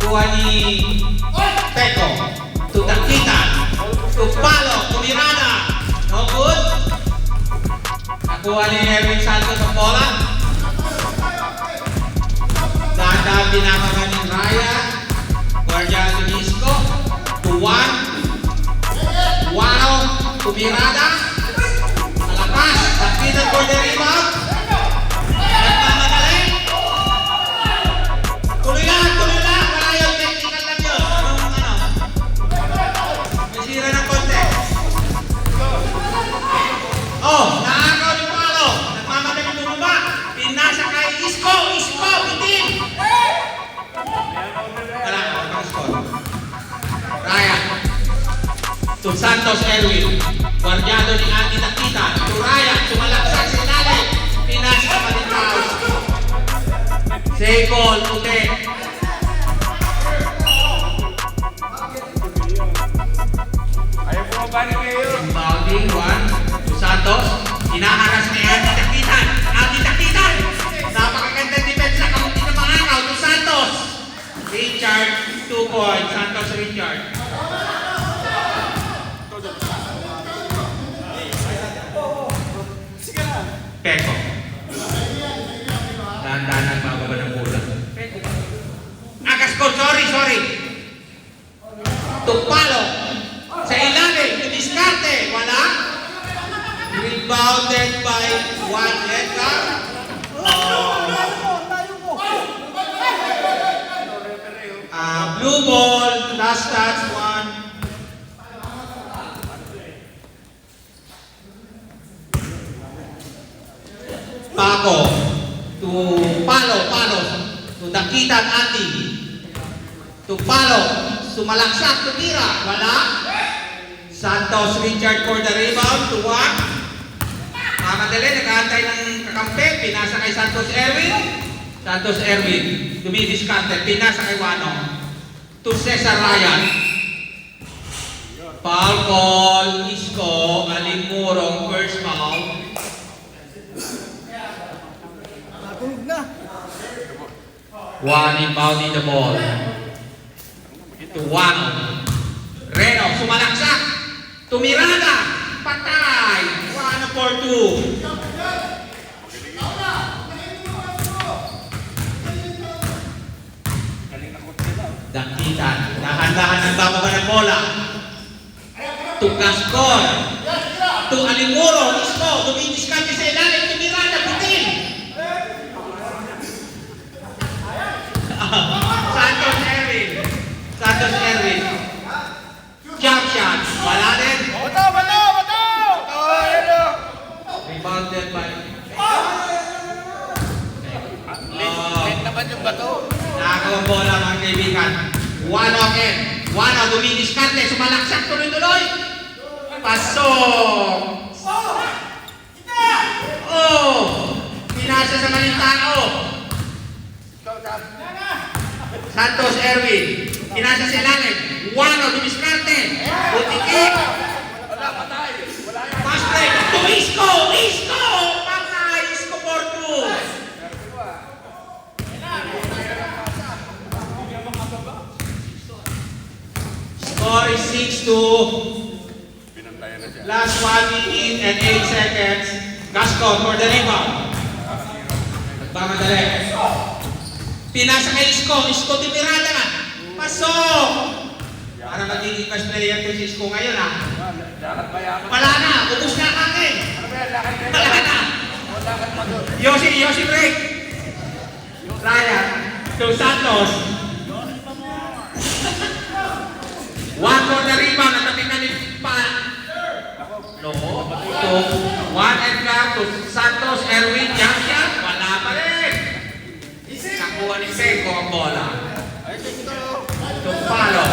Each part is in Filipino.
Nakuha ni Peko. Tutakitan. Tupalo. Tumirada. No good. Nakuha ni Erwin Santos ang bola. Dahan-dahan binabaga ni Ryan. Guardia Lunisco. 2-1. Wow. Tumirada. Malakas. Takitan for the rebound. Nagmamadali. Tuloy lang. Wala yung technical lang yun. May sira ng konti. Oh, naagaw ni Palo. Nagmamadali bumaba. Pinasa kay Isko. Bitin. Wala ang score. Ryan. To Santos Erwin. Guardiado ni Andy Takita. To Ryan. Sumalaksak si Nale. Pinasa sa Malitaw. Save ball. Puti. Ayaw po ba ni Mayor? Bounding. 1. To Santos. Hinaharas ni Andy Takita. Napakagandang defense na kamunti ng mga akaw. To Santos. Richard. 2 points. Santos Richard. Peko. Dahan-dahan bababa ng bola. Akas ko, sorry. Tupalo. Sa ilalim, diskarte. Wala. Rebounded by Juan Edgar. Blue ball, last touch, 1. Paco. To Palo. To Dakitan Andy. To Palo. Sumalaksak. Tumira. Wala. Santos Richard for the rebound. To 1. Madali. Nag-aantay ng kakampi. Pinasa kay Santos Erwin. Dumidiskante. Pinasa kay Wano. To Cesar Ryan. Foul call. Isko. Alimurong. First foul. One inbounding the ball. To Wano. Reno. Sumalaksak. Tumirada. Patay. 1 for 2. Dakitan. Dahan-dahan nagbababa ng bola. To Gascon. To Alimuro. Isko. Dumidiskarte sa ilalim. Tumirada. Putin. Santos Erwin. Jump shot. Wala din. Bato! Rebounded by... Late naman yung bato. Nakakaw ang bola mga kaibigan. Wano again. Wano dumidiskarte. Sumalaksak tuloy-tuloy. Pasok. Oh! Pinasa sa Malintao. Santos Erwin. Pinasa sa ilalim. Wano dumiskarte. Butikik. Wala, patay. Wala yan. Fast break. To Isko. Patay. Isko for 2. Score is 6-2. Pinantayan na siya. Last 1 minute and 8 seconds. Gascon for the rebound. Nagpamadali. Pinasa kay Isko timirada na. Pasok! Para magiging best player to si Isko ngayon ha. Lakad ba yaman? Wala na. Ubus na kagin. Ano ba yan? Lakad kayo? Wala na. Lakad mo doon. Yossi break. Ryan. To Santos. 1 for the rebound. Natabi na ni Pa. No. To 1 and back to Santos Erwin. Jump shot. Wala pa rin. Nakuha ni Peko ang bola. To Palo.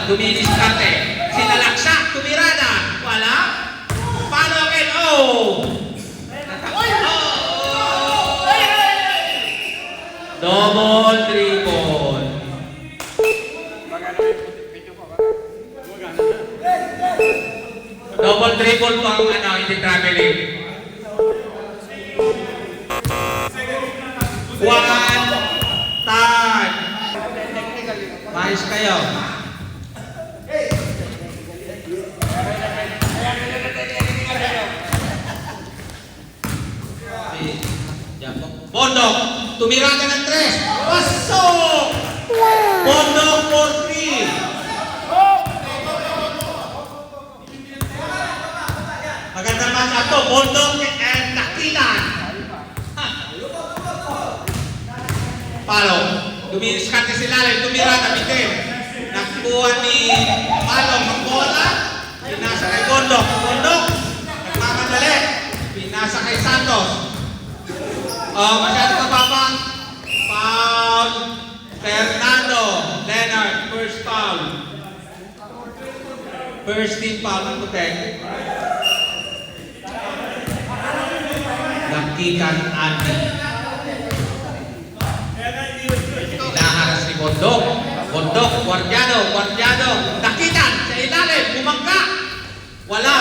Dumidiskarte. Sinalaksak. Tumirada. Wala. Palo again. Double triple. Double triple po ang hindi traveling. 1 tie. Ayos kayo. Bondok, tumira ka ng 3. Pasok! Bondok for 3. Magandang match to. Bondok and Dakitan. Palong. Dumidiskarte si Lalim. Tumira na bitin. Nakuha ni Palong ang bola. Pinasa kay Bondok. Bondok. Nagmamadali. Pinasa kay Santos. Masyado kababang. Foul. Fernando. Leonard. First foul. First team foul ng Putek. Dakitan Andy. Hinaharas ni Bondok. Bondok, Guardiano, Dakitan, sa ilalim, bumangka. Wala.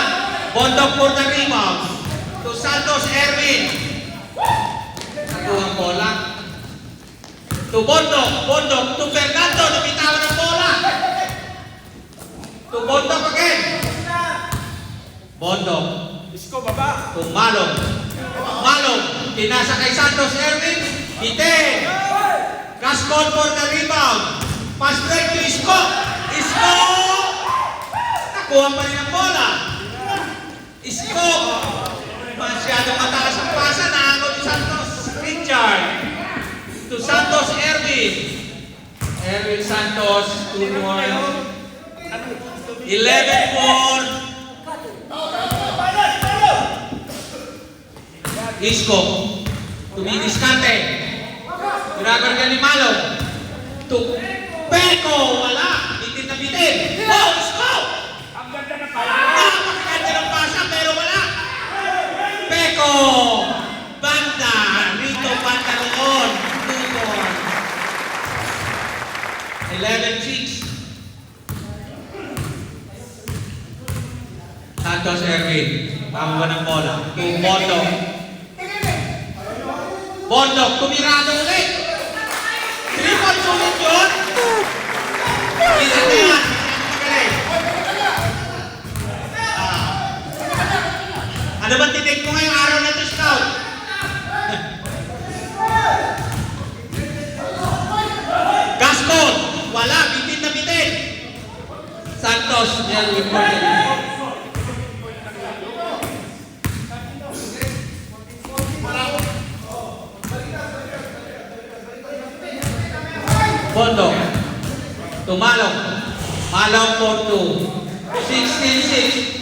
Bondok for the rebound. To Santos Erwin. Nakuha ang bola. To Bondok, to Fernando, nabitawan ang bola. To Bondok again. Bondok. Isko, baba. To Malong. Pinasa kay Santos Erwin. Bitin. Gascon for the rebound. Pass break to Isko. Nakuha pa rin ang bola. Isko. Masyadong mataas ang pasa. Nahangot ni Santos. Richard. To Santos Erwin. Santos. 2-1. 11-4. Isko. Tumidiskante. Ginagarga ni Malo. Peko. Wala. Bitin na bitin. Oh, Isko! Ang ganda na pala. Napakaganda ng pasa pero wala. Peko. Banda. Rito banda roon. 2-4. 11-6. Santos Erwin. Tama ng bola. Bondok, tumirado ulit. 3 points ulit yun. Ilan na yan. Magaling. Ano ba titig mo ngayong araw na ito, Scout? Gascon, wala. Bitin na bitin. Santos, yan, important. Bondok. Tumalong. Malong for 2. 16-6.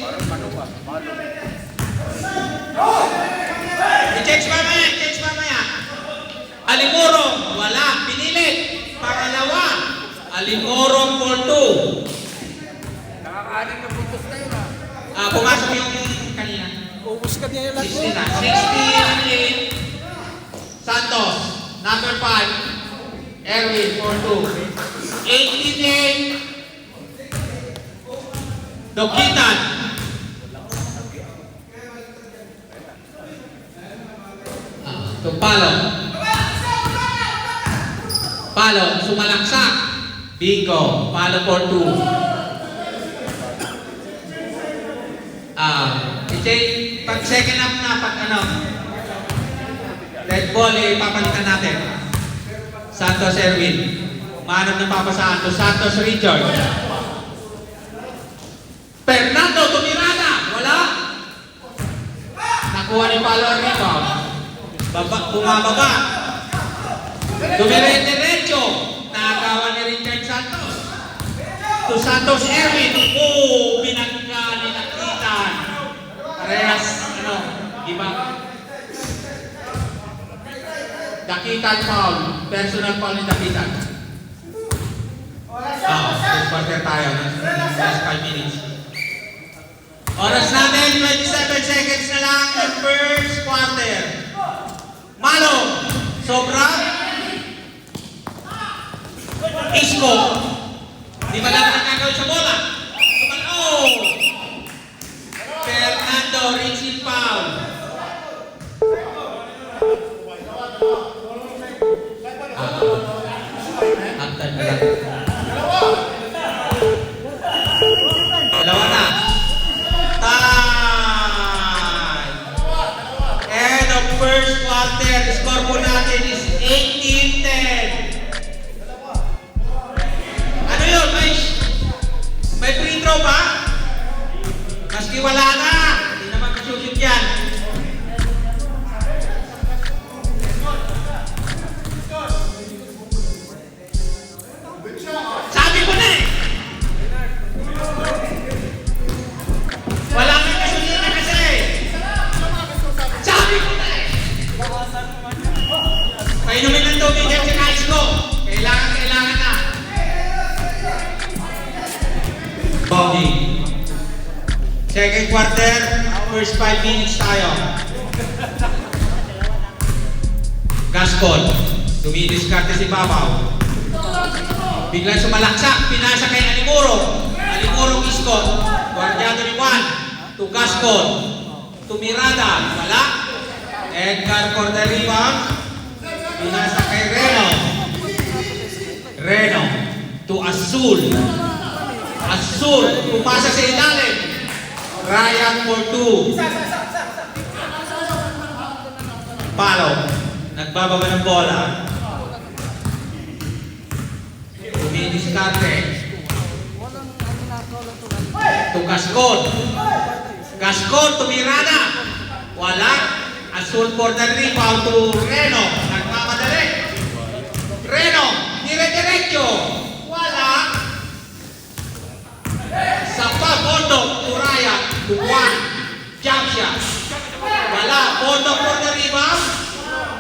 I-change mamaya. Alimorong. Wala. Pinilit. Pangalawa. Alimorong for 2. Nakakaanin na puntos na yun Pumasok yung kanina. Ubus ka niya yung 16 na. 16-8. Santos. Number 5. Erwin for 2. 18-8. Dakitan. Palong. Sumalaksak. Bingo. Palong for 2. Pag second half na, red ball, papalitan natin. Santos Erwin. Manong ng papasaan to Santos Richard. Fernando tumirada. Wala. Nakuha ni Palo ang rebound. Bumababa. Dumiretso. Nakagawa ni Richard Santos. To Santos Erwin. Binagka ni Dakitan. Parehas, iba. Dakitan foul. Personal foul ni Dakitan. First quarter tayo. Last 5 minutes. Oras natin, 27 seconds na lang ng first quarter. Malo. Sobra. Isko. Di ba lang nagkagawin sa bola? Fernando, reaching foul. Antay na lang. quarter, score po natin is 18-10. Ano yun? May free throw ba? Maski wala na. Hindi naman masushoot yan. Sabi ko na eh. Wala kang gasolina kasi. Sabi ko na eh. Painumin ng tubig yan sa kais ko. Kailangan na. Bogey. Second quarter, first 5 minutes tayo. Gascon. Dumidiskarte si Babaw. Biglang sumalaksak, pinasa kay Alimuro. Alimuro Isko. Guardiano ni Juan. To Gascon. To Mirada. Wala. Edgar for the rebound. Pinasa kay Reno. Reno. To Azul. Azul. Pumasa sa ilalim. Ryan for 2. Palo. Nagbababa ng bola. Dumidiskarte. To Gascon. Gascon to Mirada. Wala. Azul for the rebound to Reno. Nagmamadali. Reno. Dire-diretso. Wala. Sapa Bondo to Ryan. To Juan. Jump shot. Wala. Bondo for the rebound.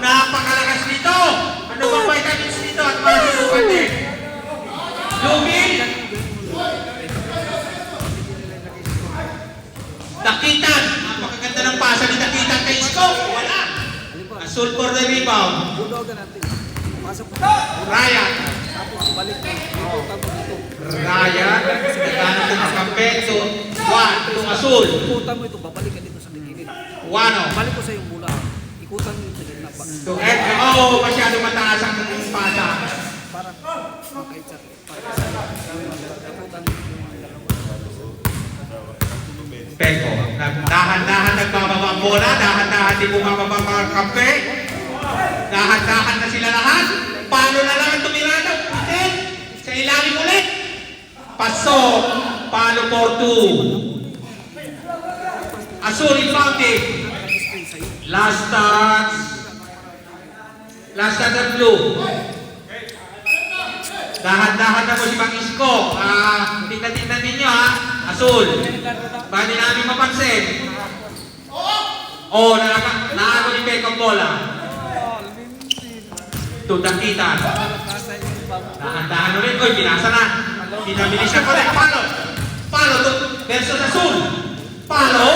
Napakalakas nito. Ano bang vitamins nito at masusukan din? Lugin. Dakitan. Napakaganda ng pasa ni Dakitan kay Isko. Wala. Azul for the rebound. Ryan. Ryan. Naghanap ng kampe to Juan. To Azul. Ikutan mo ito, babalikan dito sa gilid. Wano. Balik ko sa yung mula. Ikutan mo ito sa gilid. To Edgar. Oh, masyado mataas ang pasa. Para makait sa ikutan mo yung Peko. Dahan-dahan nagbababa ang bola. Dahan-dahan di bumababa mga kampe. Dahan-dahan na sila lahat. Paano na lang ang tumirada? Putin. Sa ilalim ulit. Pasok. Paano for 2. Azul in fountain. Last touch. Last touch of blue. Dahan-dahan na po si Mang Isko. Tingnan ninyo ha. Azul. Baka di namin mapansin. Oh, naago ni Peko ang bola. Dakitan. Dahan-dahan ulit. Oy, binasa na. Pinabilis siya ko rin. Palo. Palo to versus Azul. Palo.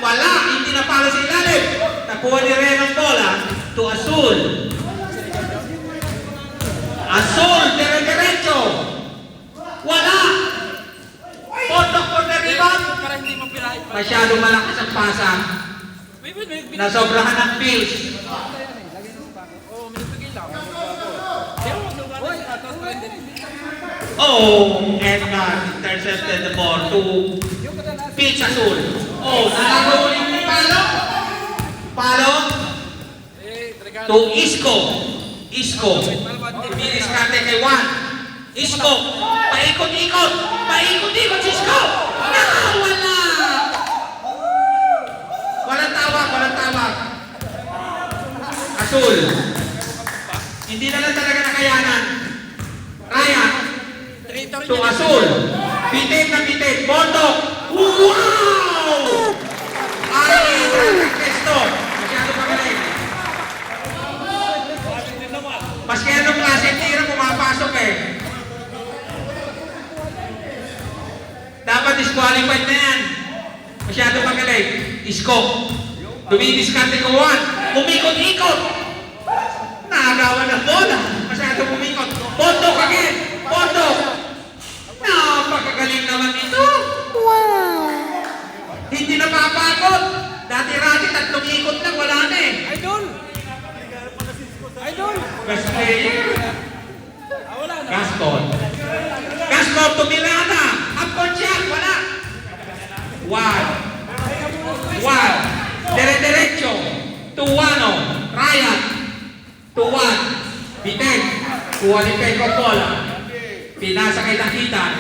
Wala. Hindi na palo sa ilalim. Nakuha ni Ren ang bola to Azul. Azul. Dire-diretso. Wala. Pondok for the rebound. Masyado malakas ang pasa. Nasobrahan ng pills. Oh, Edgar intercepted the ball to Pitch Azul. Oh, nalago ulit ni Palo. Palo to Isko. Isko. Biniskarte kay Juan. Isko. Paikot-ikot. Paikot-ikot si Isko. Wala. Walang tawag. Azul. Hindi na lang talaga nakayanan. Ryan. To Azul. Bitin na bitin. Bondok. Wow! Ay, Ernesto. Masyado magaling. Maski anong klase tira pumapasok eh. Dapat disqualified na yan. Masyado magaling. Isko. Dumidiskarte ko Juan. Umikot-ikot. Nakagawa ng bola. Masyado umikot. Bondok again. Bondok. Napakagaling naman ito. Wow. Hindi na mapagod. Dati-rati 3 ikot lang. Wala na eh. Idol! Best player. Gascon. Gascon to Mirada. Upcon shot. Wala. Juan. Dire-diretso. To Wano. 2-1. Bitin. Kuha ni Peko bola. Pinasa kay Dakitan.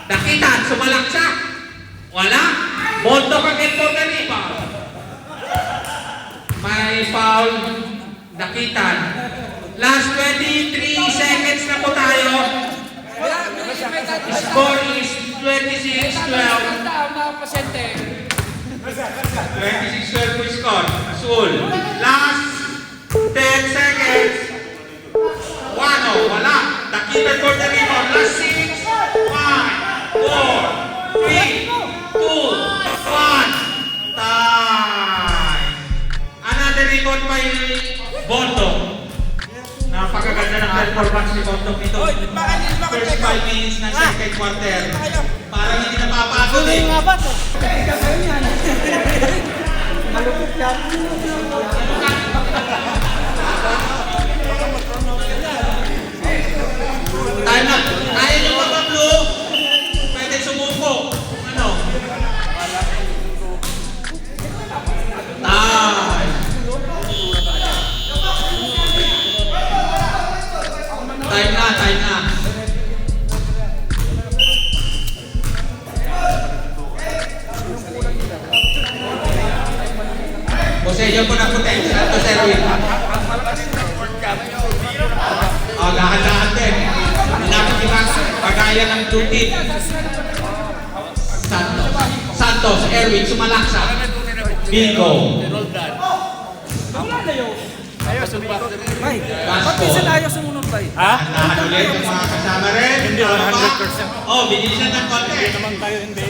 Dakitan, sumalaksak. Wala. Monto kagad po na riba. May foul. Dakitan. Last 23 seconds na po tayo. Score is 26-12. 26-12 po score. Azul. Last 10 seconds. Wano, wala. Dakitan for the rebound. Last 6, 5, 4, 3, 2, 1. Time. Another rebound by Bondo. Napakaganda ng performance ni Bondo dito. First 5 minutes ng second quarter. Parang hindi napapagod eh. Time na. Kaya nyo ba ba, Blue? Pwede sumuko. Ano? Time. Time na. Possession po ng putek. Santos Erwin. Dahan-dahan din. Pinapakibang pagaya ng duty. Santos Erwin sumalaksa. Bingo. Bay, ba't minsan ayaw sumunod, Bay? Dahan ulit yung mga kasama rin. Hindi, 100%. Oh, binilisan ng konti. Naman tayo hindi.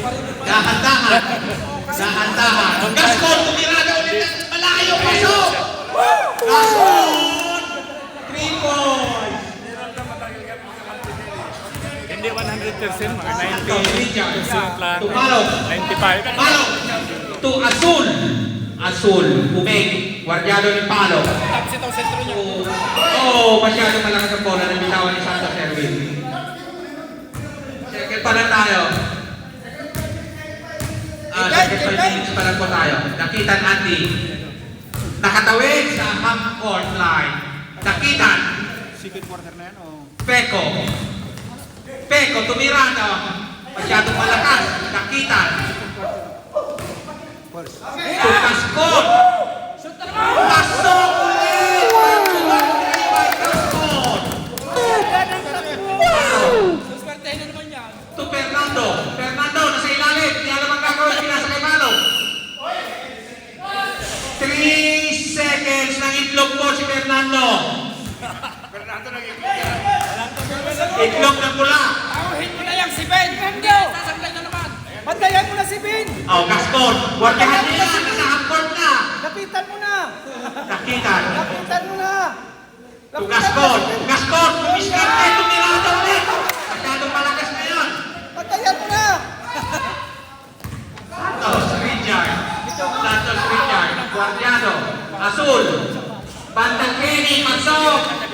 Dahan-dahan. Gascon, tumirada ulit ng malayo. Pasok! Gascon! 3 points. Hindi 100%, mga Santos, Richard. 90% lang. Tumalo. 95. Palo. To Azul. Umeg. Guardiado ni Palo. Oh, masyado malakas ang bola ng bitawan ni Santos Erwin. Second pa lang tayo. Second 5 minutes pa lang po tayo. Dakitan Andy. Nakatawid sa half court line. Dakitan. Second quarter na yan, Peko, tumirada. Masyadong malakas. Dakitan. Tukaskon. Pasok ulit. Tukaskon. To Fernando. Nasa ilalim. Di alam ang gagawin. Pinasa kay Malo. 3 seconds ng itlog po si Fernando. Itlog na pula. Bantayan mo na si Ben! Oh, Gascon. Guardiahan niya. Nasa half court na. Lapitan mo na! Dakitan. Lapitan mo na! To Gascon. Tumiskarte. Tumirada ulit. Masyadong malakas ngayon. Bantayan mo na! Santos Richard. Guardiano. Azul. Bandang Kenny. Pasok.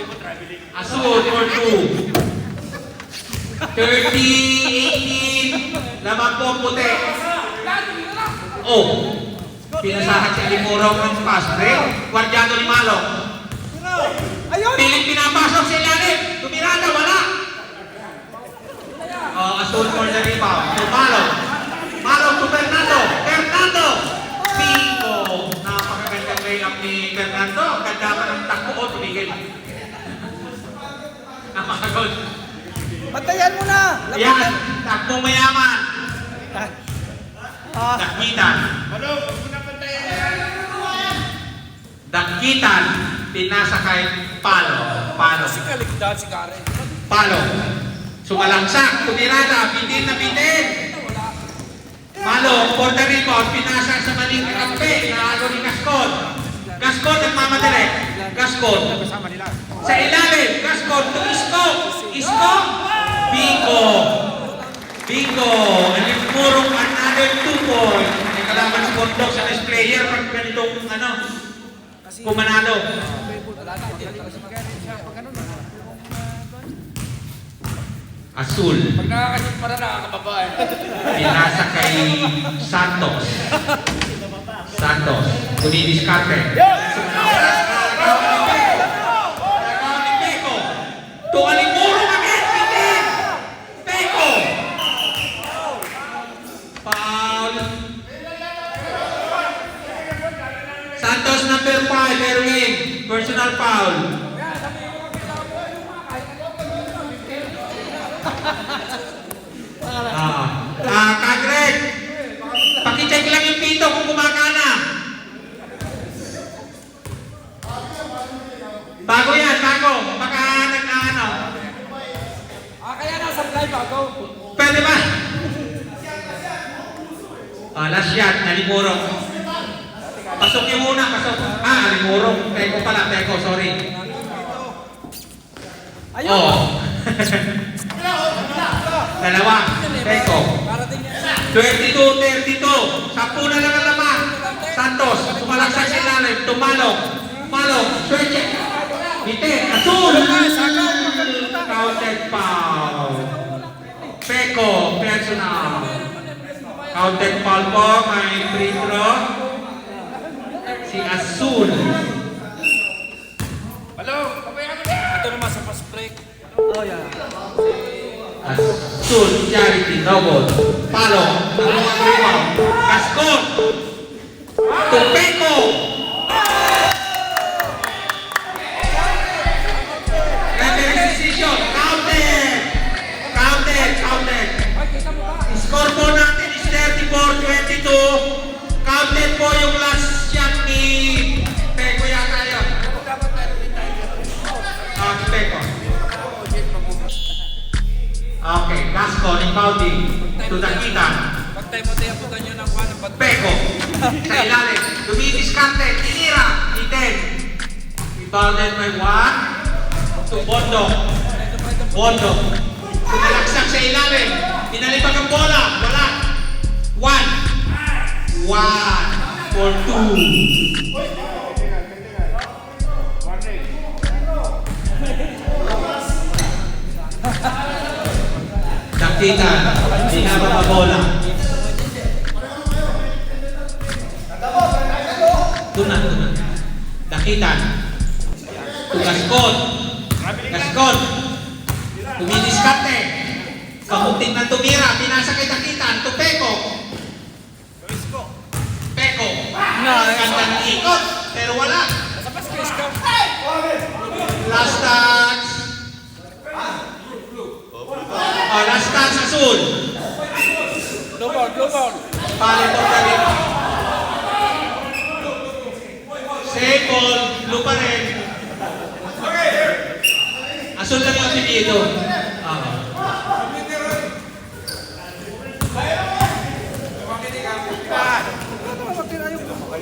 Azul for 2. 30-18. Lamang po puti. Oh. Pinasahan si Limurong ng pass. Guardiano ni Malo. Ayun! Piling pinapasok si Lalim. Tumirada. Wala. Oh, Azul for the rebound. To Malo. To Fernando. Bingo. Napakagandang layup ni Fernando. Ganda pa ng takbo. Tumigil. Napakagod. Bantayan mo na! Yan. Takbong mayaman. Dakitan. Pinasa kay Palo. Kaligdan si Karen. Palo. Sumalangsak. Tumirada. Bitin na bitin. Malo. For the rebound. Pinasa sa maling kakampi. Naalo ni Gascon. Gascon nagmamadali. Gascon. Sa ilalim. Gascon to Isko. Bingo. And yung purong another 2 points. May kalaban si Bondok sa next player pag ganitong kumanalo. Azul. Pag nakakasip pa na nakakababae. Pinasa kay Santos. Kunidiskarte. number 5, Erwin. Personal foul. Kagreg, pakicheck lang yung pito kung gumagana. Bago yan, bago. Baka nag-ano. Kaya nasa fly bago. Pwede ba? Last shot, nalimurong. Pasok yung muna, pasok. Nalimurong. Teko pala, teko, sorry. Ayun. Oo. Dalawa, teko. 22-32. 10 na lang ang laman. Santos, tumalaksak sa ilalim. Tumalong. Malong. Swerte. Hite. Asul. Counted foul. Peko. Personal. Counted foul po. May free throw. Si Asul. Hello, pabayaan mo na. Ito naman sa fast break. Oh, yeah. Asul. Charity. Double. Palo. Tulungan rebound. Kaskon. Tupeko. Referee decision. Counted. Counted. Counted. Score po natin is 34-22. Counted po yung last shot ni Peko yata yun. Peko. Okay, Gasco, Nipaudi, Tudakitan, Pagtay-patay ang puta nyo ng kwan. Peko, sa ilalim, dumidiskarte, tinira, Iten. Rebounded by 1 to Bondo. Bondo, tumalaksak sa ilalim, pinalipag ang bola, wala. 1 for 2. Dakitan, dinaba pa bola. Tunan. Dakitan. Tugaskot. Gaskot. Tumidiskarte. Kamuting ng tumira. Pinasa kay Dakitan. Tupeko. Peko. Ganda ng ikot. Pero wala. Last touch. Last touch, Asul. Low ball. Palo po tayo. Save ball. Blue pa rin. Asul lang yung apelido.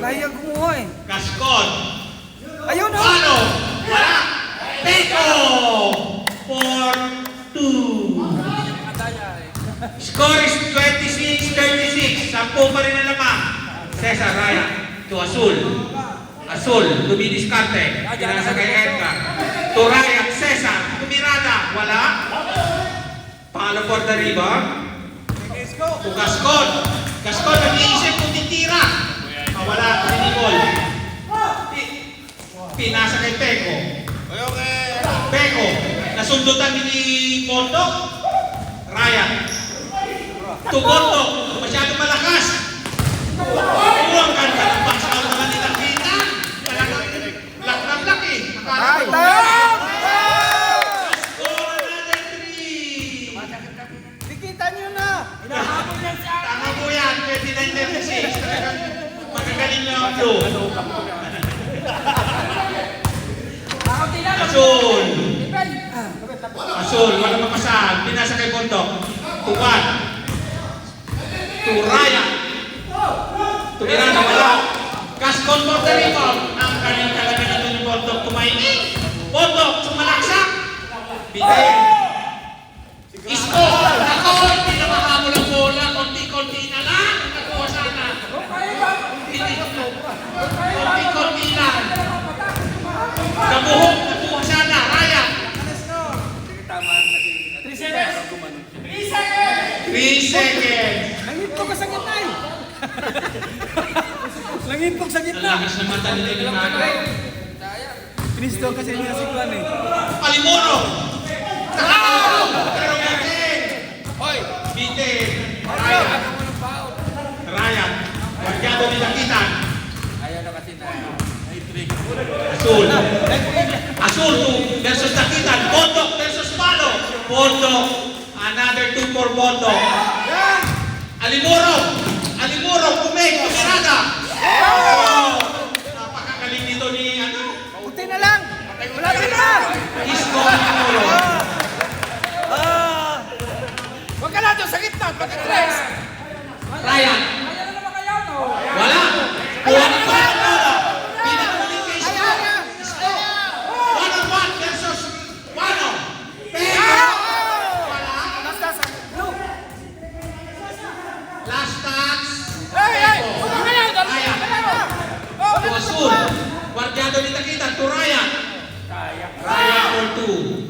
Layag kumuha eh. Kaskon. Ayun oh. Palo. Wala. Peko. 4-2. Score is 26-36. 10 pa rin ang lamang. Cesar Raya to Asul. Asul, dumidiskarte. Pinasa kay Edgar. To Raya, Cesar. Tumirada. Wala. Palo for the rebound. To Gascon. Gascon, nag-iisip kung titira. Wala. Pinikol. Pinasa kay Peko. Peko. Nasundutan ni Bondo. Raya. Tugoto, masyado malakas. Ang ganda ng baskal naman ni Nakita. Talagang laki. Ay, Score another 3. Dikita nyo na. Hinahabol yan siya. Tama po yan, 29-36. Talagang magagaling na ang flow. Asul. Asul, wala mapasahan. Pinasa kay Bondok. Tuwan. Turaya. Tumira na wala. Gascon for the rebound. Ang galing talaga nito ni Bondok. Tumainin. Bondok, sumalaksak. Bigay. Isko. Ako, hindi na mahamol ang bola. Konti-konti na lang. Nakuha sana. Konti-konti lang. Kabuhok. Nakuha sana. Raya. 3 seconds. Langipog ka sa gitna eh. Langipog sa gitna. Lalabas na mata nila yung nanay. Pinisto kasi niya si Kwan eh. Palimuro! Nakakalaw! Pero bitin! Hoy! Bitin! Ryan! Ryan! Wagyado nila kita! Ayaw na kasi na. Ay, trick. Azul. Azul versus Takitan. Bondok versus Palo. Bondok. Another 2 for Bondok. Alimurong. Alimurong. Kumirada. Oh! Napakagaling nito ni ano? Kunti na lang. Malapit na. Isko Alimurong. Huwag ka na doon sa gitna, pag-address. Ryan. Kaya na naman kayo, no? Wala. Kuha ni Kuya ang bola. Pinakamuling kay Isko. Isko. 1-on-1 versus Wano. Pero. Wala. Last touch. Hey! Huwag ka na, dali Ryan. Oh, To Azul. Guardiado ni Takitan. To Ryan. Ryan for 2.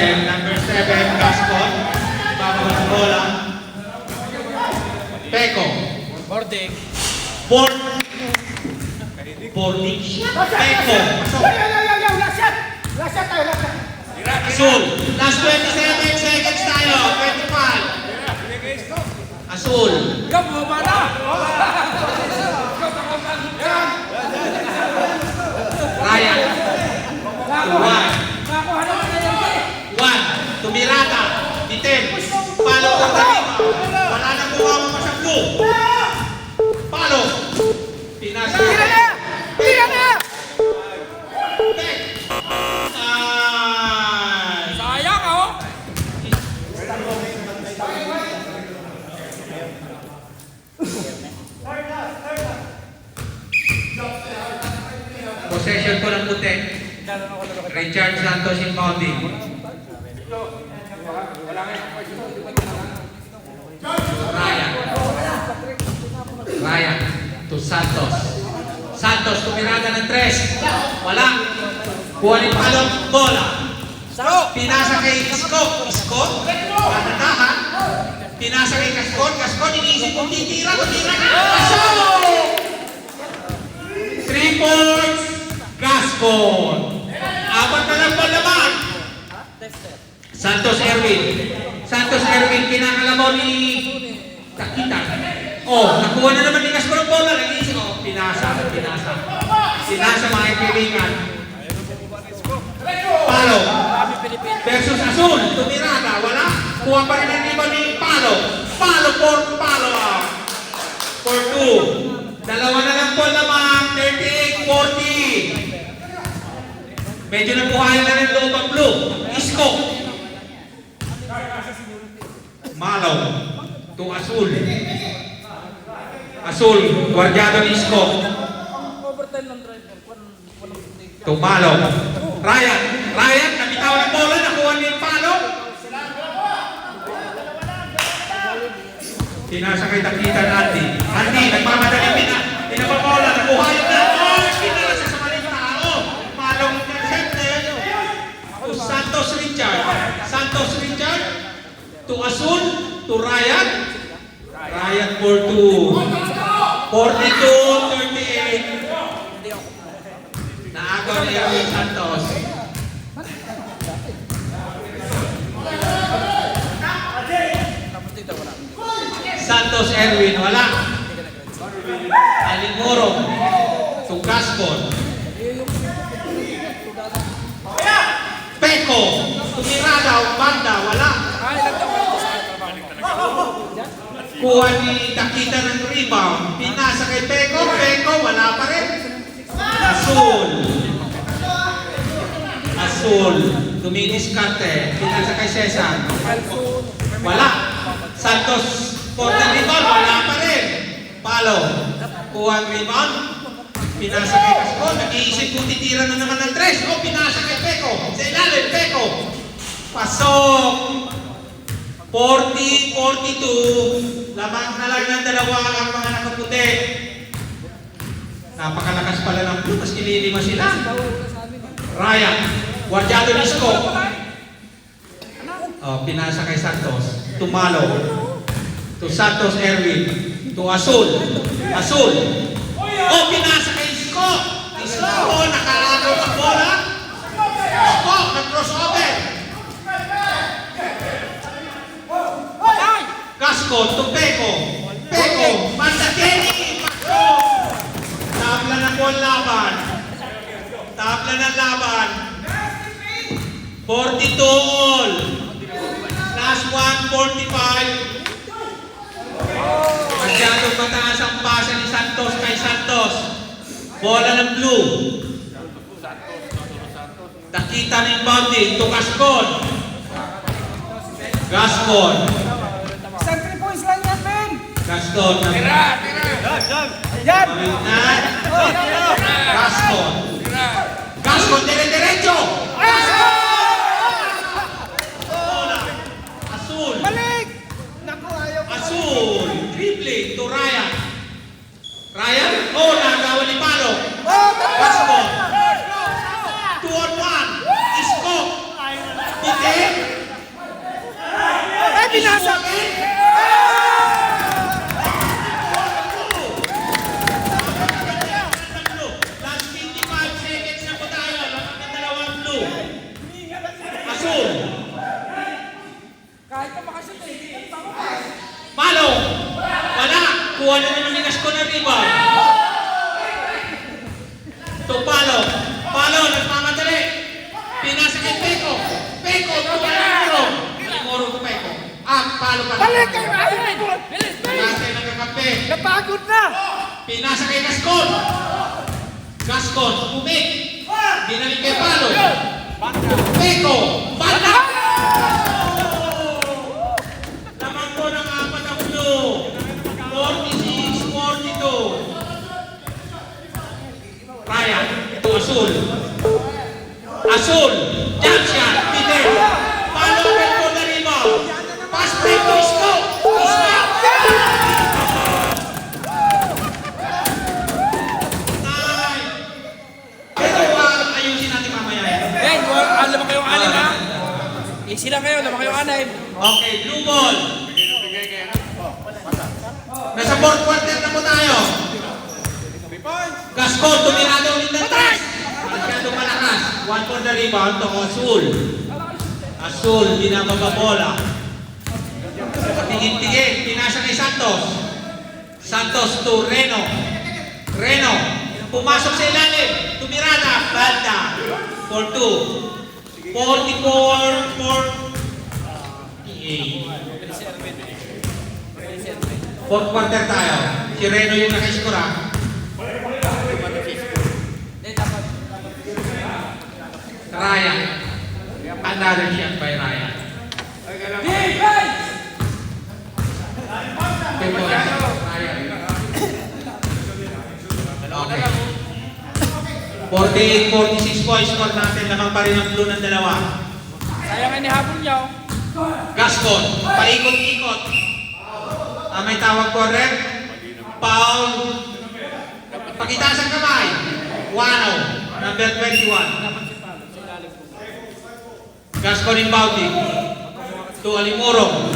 Number 7, Gascon. Babawa sa bola. Peko. boarding. Boarding. Peko. Last shot tayo. Azul. Last 27 seconds tayo. 25. Azul. Ikaw, bumaba na. Ryan. One. Nakakuha naman na yan, eh. One. Tumirata. Bitin. Palo ng Tarima. Wala nang buwama sa blue. Palo. Pinasa. Tira na! Tira na! Sayang, oh. Possession ko ng puti. Richard Santos inbounding. Ryan. Ryan to Santos. Santos tumirada ng 3. Wala. Kuha ni Palo. Bola. Pinasa kay Isko. Isko. Patatahan. Pinasa kay Gascon. Gascon iniisip kung titira. Tumira na. Asol! 3 points. Gascon. 4 na lang ball naman. Santos Erwin. Santos Erwin. Pinakalabaw ni Takitan. Oh, nakuha na naman ni Gascon ang bola. Nag-iisip. Oh, pinasa. Pinasa mga kaibigan. Palo. Versus Azul. Tumirada. Wala. Kuha pa rin ang iba ni Palo. Palo for Palo. For 2. Dalawa na lang po naman. 38-40. Medyo nabuhayan na rin loob ang blue. Isko. Malaw. To Azul. Azul. Guardiado ni Isko. Overtime ng driver. To Malaw. Ryan. Ryan. Nabitawan ang bola. Nakuha niya yung Palo. Pinasa kay Takitan Andy. Andy. Nagmamadali. Pinapabola. Nakuha yung na. Oh! Pinasa sa maling tao. Malaw. To Santos Richard. Santos Richard. To Azul. To Ryan. Ryan for 2. 42-38. Naagaw ni Erwin Santos. Santos Erwin, wala. Alimurong. To Gascon. Peko. Tumirada o banda, wala. Ay, nagtawa ko sa trabaho. Kuha ni Takita ng rebound. Pinasa kay Peko. Peko, wala pa rin. Azul. Azul. Dumidiskarte. Pinasa kay Cesar. Wala. Santos. For the rebound. Wala pa rin. Palo. Kuha ang rebound. Pinasa kay Gascon. Nag-iisip kung titira na naman ng 3. O, pinasa kay Peko. Sa ilalim, Peko. Pasok. 40-42. Lamang na lang ng dalawa ang mga nakaputi. Napakalakas pala ng blue. Mas nililima sila. Ryan. Guardiado ni Isko. Oh, pinasa kay Santos. Tumalo. To Santos Erwin. To Azul. Azul. Oh, pinasa kay Isko. Isko. Oh, nakalagaw ang bola. Isko. Nag-crossover. Gascon. Gascon to Peko. Peko, banda Kenny, pasok. Tabla na po ang laban. Tabla ng laban. 42 all. Last one, 45. Masyadong mataas ang pasa ni Santos kay Santos. Bola ng blue. Nakita ng bounding to Gascon. Gascon. Isang 3 points lang yan, Ben. Gascon. Yan. Gascon. Gascon, dire-diretso. Bola. Azul. Balik. Naku, ayaw ko. Azul. Dribbling to Ryan. Ryan. Oh, nagawa ni Palo. Oh, Gascon. 2 on 1. Isko. Puti. Eh, binasa. Last 55 seconds na po tayo. Lahat ng dalawang blue. Azul. Kahit na makashoot eh. Palo. Wala. Kuha na naman ni Gascon na rebound. To Palo. Palo, nagmamadali. Pinasa kay Peko. Peko, tuwa na Moro. Moro to Peko. Palo pa. Balik kayo. Ayaw ko. Bilis, bilis. Pinasa na kagabi. Napagod na. Pinasa kay Gascon. Gascon, umik. Dinalik kay Palo. Peko. Banda. Naman po ng apat ang blue. 46, 42. Ryan, to Azul. Azul, jump shot, Peter. Palo agad po na rebound. Pass break to Isko. Isko. Ay. Ito ayusin natin mamaya. Ben, alam kayong anim ha? Easy lang kayo, alam kayong anim. Okay, blue ball. Nasa fourth quarter na po tayo. Gascon, tumirado ulit ng tres. Masyadong malakas. One for the rebound to Azul. Azul, di na mababola. Tingin-tingin, pinasa kay Santos. Santos to Reno. Reno, pumasok sa ilalim. Tumirada, banda. For 2. 44 for 48. Fourth quarter tayo. Si Reno yung nakaskora. Ryan. Another shot by Ryan. Defense! People, Ryan. Okay. 48-46 points score natin. Lamang pa rin ang blue ng dalawa. Sayang ang nihapon niyo. Gascon, paikot-ikot. May tawag correct. Foul. Pakitaas ang kamay. Wano, number 21. Gascon inbounding. To Alimuro.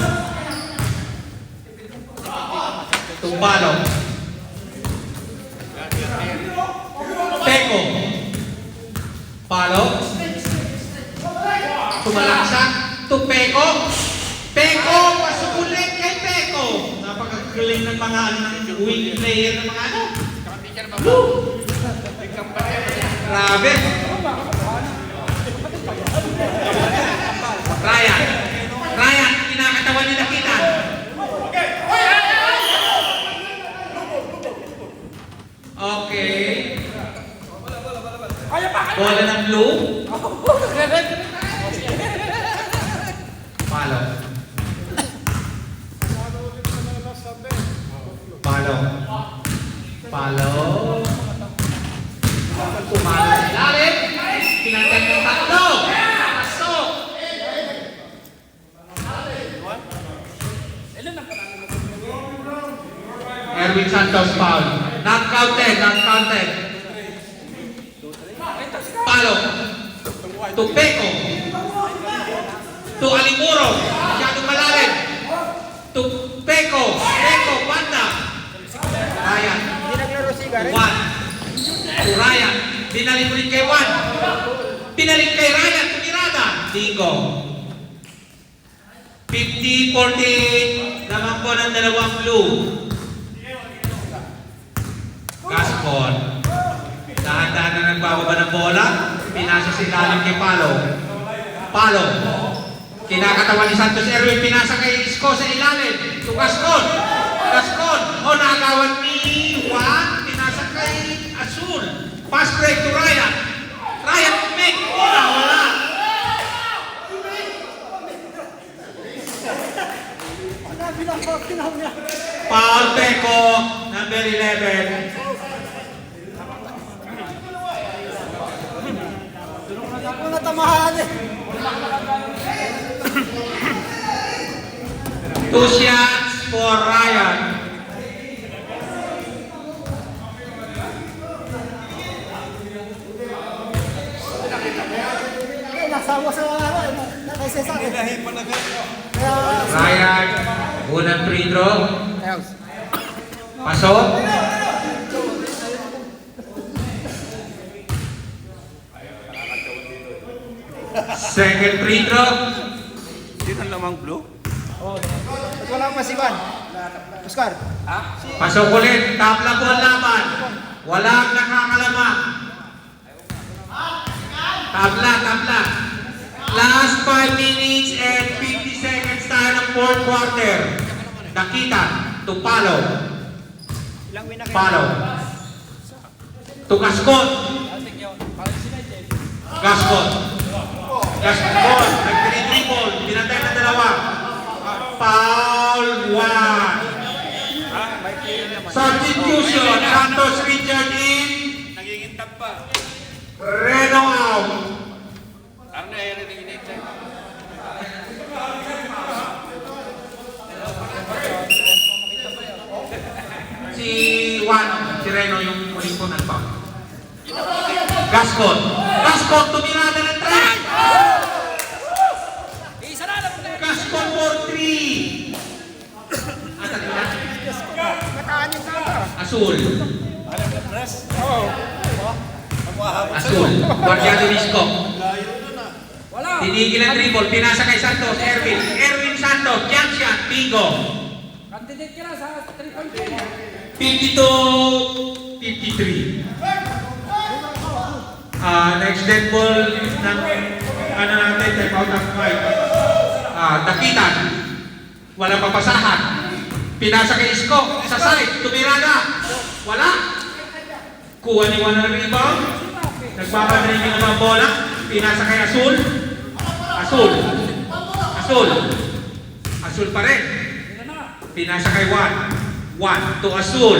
Tumbalo. Peko. Palo. Tumalaksak. To Peko. Peko, pasok ulit kay Peko. Napakagaling ng mga wing player ng mga ano. Grabe. Ryan. Ryan, kinakatawan nila kita. Okay. Kaya pa! Bola ng blue. Palo. Palo. Palo. Pumalo sa ilalim. Pinagdag ng tatlo. Pasok. Erwin Santos foul. Not counted, not counted. Palo. To Peko. To Alimuro. Masyadong malalim. To Peko. Peko, banda. Ryan. Juan. To Ryan. Binalik ulit kay Juan. Binalik kay Ryan. Tumirada. Bingo. 50-40. Lamang po ng dalawang blue. Gascon. Dahan-dahan na nagbababa ng bola. Pinasa si ilalim kay Palo. Palo. Kinakatawan ni Santos Erwin. Pinasa kay Isko sa ilalim. To Gascon. Gascon. O nakagawan ni Juan. Pinasa kay Azul. Pass break to Ryan. Ryan make. Wala. Paul Peco, number 11. Ako natamahan eh. 2 shots for Ryan. Nasawa sa nakaisesa eh. Kaya, Ryan, unang free throw. Pasok. Second free throw. ba't wala akong masiban? Oscar. Pasok ulit. Tabla po ang laban. Walang nakakalamang. Tabla, tabla. Last 5 minutes and 50 seconds tayo ng fourth quarter. Nakita to Palo. Palo. To Gascon. Gascon. Gascon. Nag-dribble. Pinatay na dalawa. Foul 1. Substitution. Santos Richard in. Nagingintag pa. Reno out. Ang nagingintag. Si Juan, si Reno yung muling po nagpa. Gascon. Gascon, tumirada ng 3. Isa na lang. Gascon for 3. Ata nila. Nakaanin na ito. Azul. Azul. Guardiano Risco. Wala. Tinigil ang dribble. Pinasa kay Santos. Erwin. Erwin Santos. Jump shot. Bingo. Candidate ka na sa 3 point. 52-53. Next dead ball ng ano natin, time out of 5. Dakitan. Walang papasahan. Pinasa kay Isko. Sa side. Tumira na. Wala. Kuha ni Juan ng rebound. Nagpapadribing ng mga bola. Pinasa kay Azul. Azul. Azul. Azul pa rin. Pinasa kay Juan. Juan to Azul.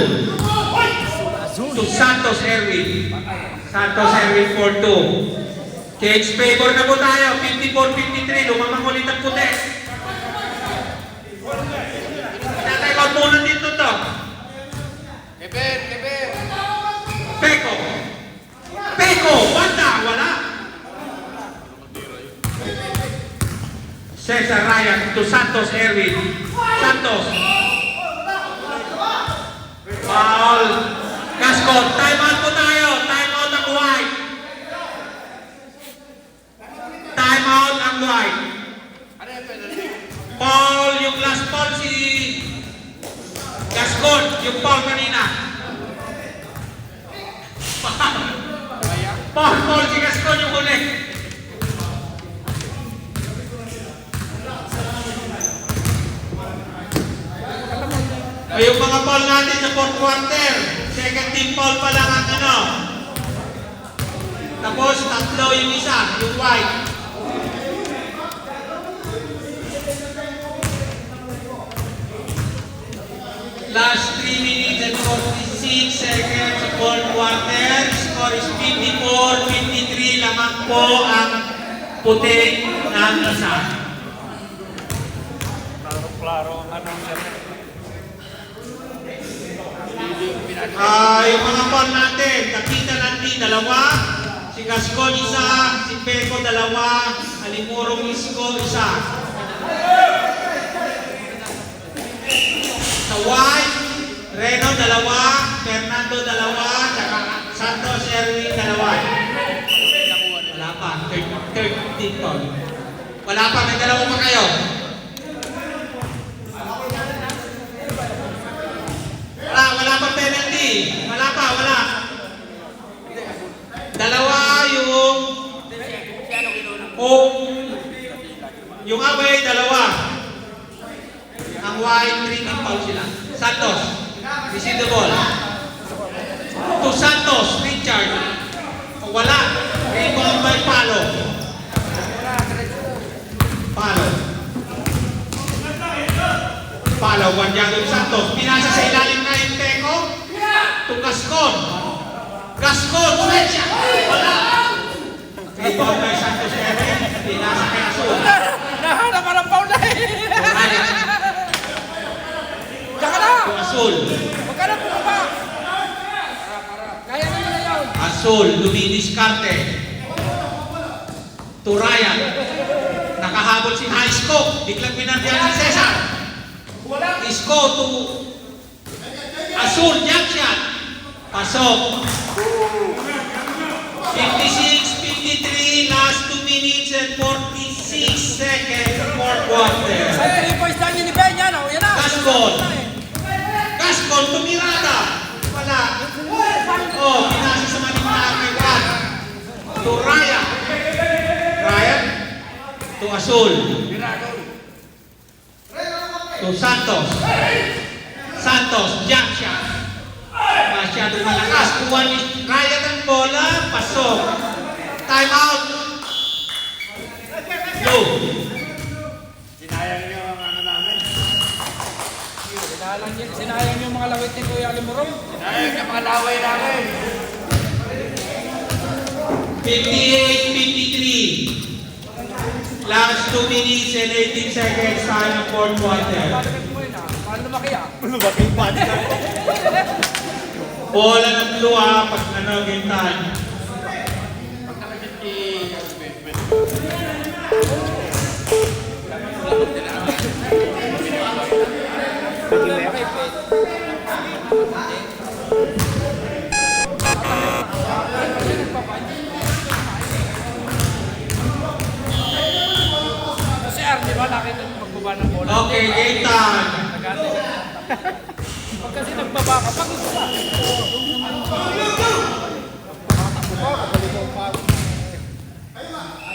To Santos Erwin. Santos Erwin for 2. Cage favor na po tayo. 54-53. Lumamang ulit ang puti. Tatay out muna dito to. Peko. Peko. Banda. Wala. Cesar Ryan to Santos Erwin. Santos. Foul. Gascon. Time out po tayo. Time out ang white. Time out ang white. Paul, yung last ball si Gascon. Yung Paul kanina. Paul si Gascon yung huli. Ay, yung mga foul natin sa fourth quarter. Second team foul pa lang ang ano. Tapos, tatlo yung isa, yung white. Last 3 minutes and 46 seconds sa fourth quarter. Score is 54-53. Lamang po ang puti ng isa. Yung mga foul natin, Nakita natin, dalawa. Si Gascon, isa. Si Peko, dalawa. Alimurong Isko, isa. Sa white, Reno, dalawa. Fernando, dalawa. Saka Santos Erwin, dalawa. Wala pa. Third foul. Wala pa. May dalawa pa kayo. drinking foul sila. Santos, receive the ball. To Santos, Richard. Wala. Rebound by Palo. Palo. Palo, Guardiano ni Santos. Pinasa sa ilalim na yung Teco. To Gascon. Gascon, Suecia. Wala. Rebound by Santos Kevin. Pinasa kay Azul. Nahanap ka ng foul na eh. Ryan. Tsaka na. To Azul. Huwag ka na bumaba. Kaya naman na yun. Azul, dumidiskarte. To Ryan. Nakahabol si Isko. Biglang pinandiyan ni Cesar. Isko to Azul, jump shot. Pasok. 56-53, last 2 minutes and 46 seconds, fourth quarter. Sa 3 points lang yun ni Ben, yan o. Yan na. Gascon. Gascon to Miranda. Wala. Oh, pinasa sa maning kay Juan. To Ryan. Ryan. To Azul. To Santos. Santos, jump shot. Masyadong malakas. Kuha ni Ryan ang bola. Pasok. Time out. Go. Sinayang yung mga lawit ni Kuya Alimurong. 58-53. Last 2 minutes and 18 seconds. Time ng fourth quarter. Paano lumaki ah? Bola ng blue pag game time. Kasi Arnie ba nakita mo magbaba ng bola? Okay, game time. Pag kasi nagbaba ka, pag ito ba?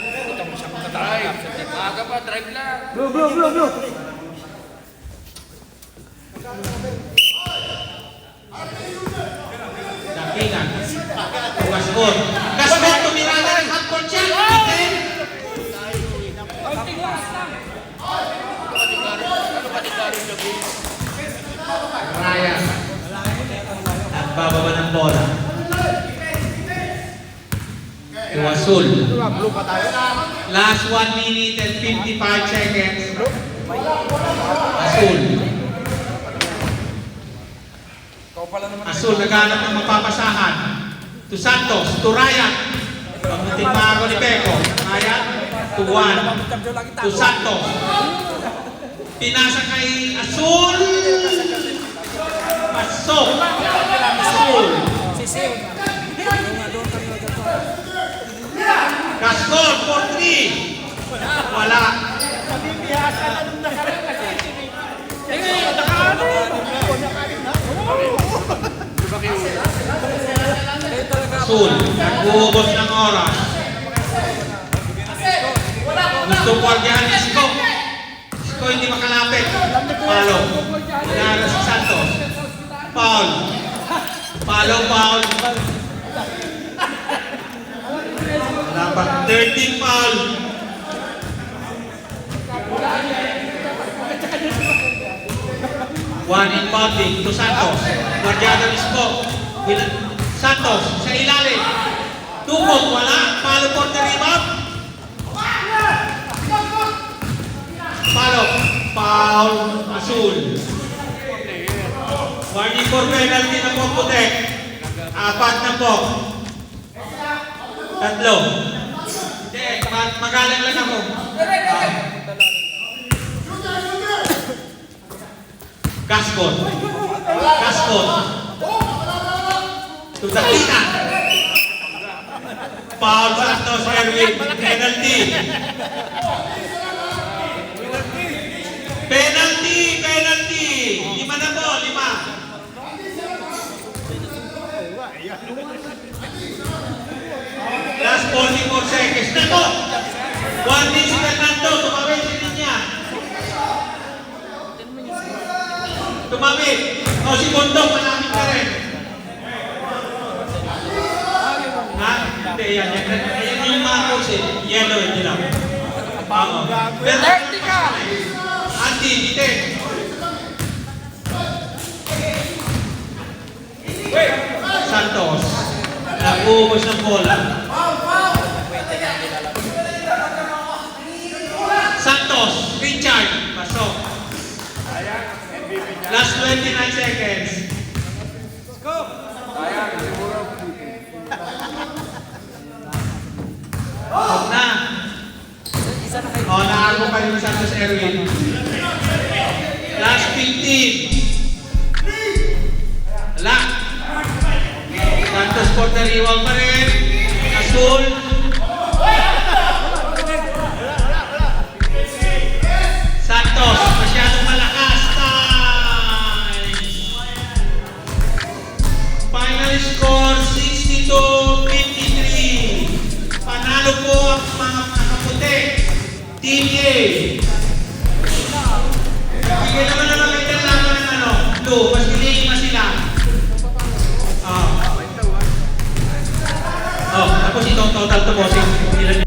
Ito mo siya magkatangkap sa tip. Aga pa, drive lang. Blue. Dakingan. Gascon. Gascon to Miranda ng half court shot. Konting last lang. Ryan. Nagbababa ng bola. To Azul. Blue pa tayo. Last 1 minute and 55 seconds. Azul. Ikaw pala naman. Azul naghanap ng mapapasahan. To Santos. To Ryan. Pamuting mago ni Beko. Ryan. To Juan. To Santos. Pinasa kay Azul. Pasok. Azul. Sisiw na. Gascon for 3. Wala. Azul. Nag-uubos ng oras. Gusto guardiyan ni Isko. Isko hindi makalapit. Palo. Pinara si Santos. Foul. Palo, foul. Dapat 13 foul. One inbounding to Santos. Guardiano Isko. Santos sa ilalim. Tukot, wala. Palo for the rebound. Palo. Foul. Azul. Warning for penalty na po puti. 4 na po. 3. Hindi, magalang lang ako. Gascon. To Dakingan. Foul Santos Erwin. Penalty. Penalty. 5 na po, 5. Last 44 seconds. Nako! 1 minute si Fernando. Tumawin si niya. Tumawid. O, si Bondok, malapit ka rin. Ha? Hindi, yan. Yan yung mga coach eh. Yellow, hindi lang. Oo. Pero, Vertical! Andy, bitin. Santos. Nag-uubos ng bola. Santos, Richard, pasok. Last 29 seconds. Huwag na. O, naarmo pa rin Santos Erwin. Last 15. Wala. Santos Portariwang pa rin. Azul. Santos, masyadong malakas. Time. Final score, 62-53. Panalo po ang mga nakaputi. Team A. Bigyan naman na lang medal naman ng ano, blue. Mas piliin sila. Oh, tapos itong total to bossing. Ilan